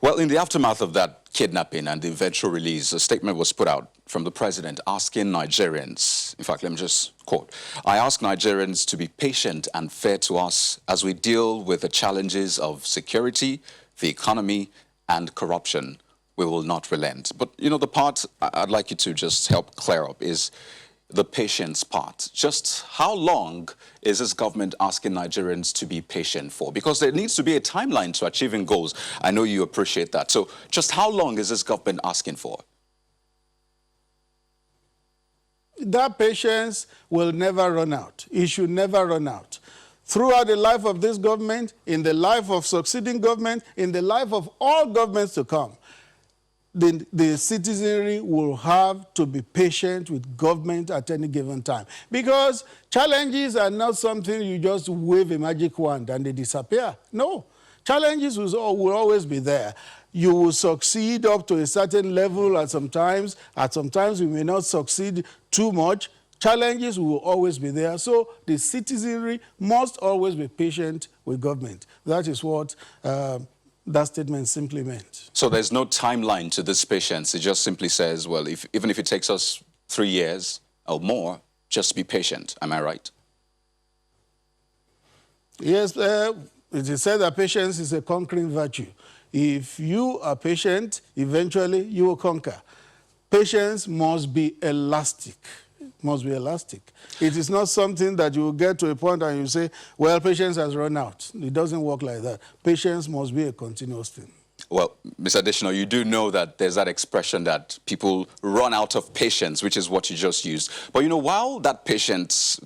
Well, in the aftermath of that kidnapping and the eventual release, a statement was put out from the president asking Nigerians, in fact, let me just quote, "I ask Nigerians to be patient and fair to us as we deal with the challenges of security, the economy, and corruption. We will not relent." But, you know, the part I'd like you to just help clear up is the patience part. Just how long is this government asking Nigerians to be patient for? Because there needs to be a timeline to achieving goals. I know you appreciate that. So just how long is this government asking for? That patience will never run out. It should never run out. Throughout the life of this government, in the life of succeeding government, in the life of all governments to come, the citizenry will have to be patient with government at any given time. Because challenges are not something you just wave a magic wand and they disappear. No, challenges will always be there. You will succeed up to a certain level at some times. At some times you may not succeed too much. Challenges will always be there. So the citizenry must always be patient with government. That is what that statement simply meant. So there's no timeline to this patience. It just simply says, well, even if it takes us 3 years or more, just be patient. Am I right? Yes, it is said that patience is a conquering virtue. If you are patient, eventually you will conquer. Patience must be elastic. Must be elastic. It is not something that you will get to a point and you say, well, patience has run out. It doesn't work like that. Patience must be a continuous thing. Well, Mr. Adesina, you do know that there's that expression that people run out of patience, which is what you just used. But, you know, while that patience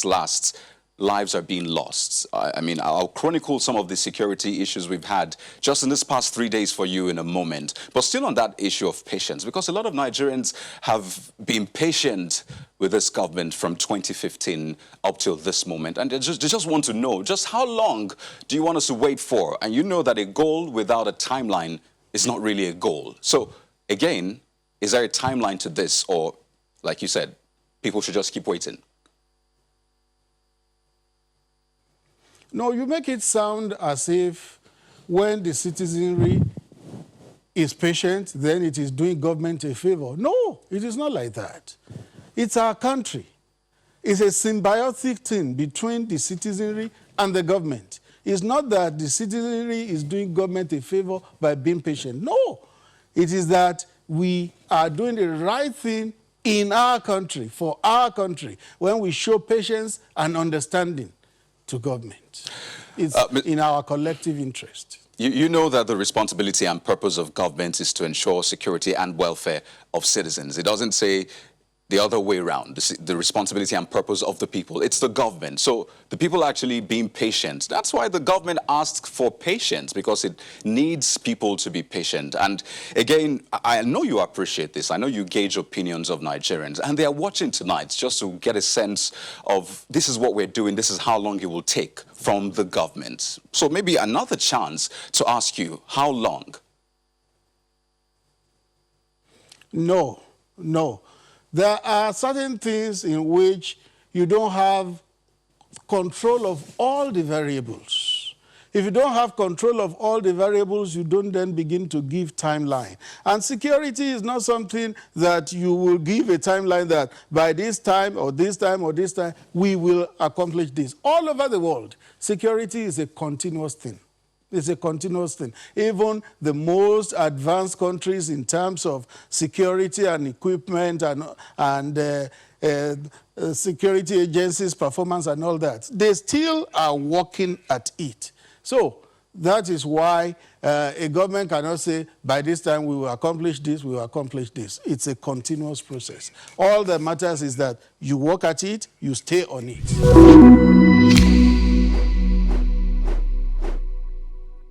lasts, lives are being lost. I mean, I'll chronicle some of the security issues we've had just in this past 3 days for you in a moment. But still on that issue of patience, because a lot of Nigerians have been patient with this government from 2015 up till this moment. And they just want to know, just how long do you want us to wait for? And you know that a goal without a timeline is not really a goal. So, again, is there a timeline to this? Or, like you said, people should just keep waiting? No, you make it sound as if when the citizenry is patient, then it is doing government a favor. No, it is not like that. It's our country. It's a symbiotic thing between the citizenry and the government. It's not that the citizenry is doing government a favor by being patient. No, it is that we are doing the right thing in our country, for our country, when we show patience and understanding to government. It's in our collective interest. You know that the responsibility and purpose of government is to ensure security and welfare of citizens. It doesn't say the other way around, the responsibility and purpose of the people. It's the government. So the people actually being patient. That's why the government asks for patience, because it needs people to be patient. And again, I know you appreciate this. I know you gauge opinions of Nigerians, and they are watching tonight just to get a sense of this is what we're doing, this is how long it will take from the government. So maybe another chance to ask you, how long? No. There are certain things in which you don't have control of all the variables. If you don't have control of all the variables, you don't then begin to give timeline. And security is not something that you will give a timeline that by this time or this time or this time, we will accomplish this. All over the world, security is a continuous thing. It's a continuous thing. Even the most advanced countries in terms of security and equipment and security agencies' performance and all that, they still are working at it. So that is why a government cannot say, by this time we will accomplish this, we will accomplish this. It's a continuous process. All that matters is that you work at it, you stay on it.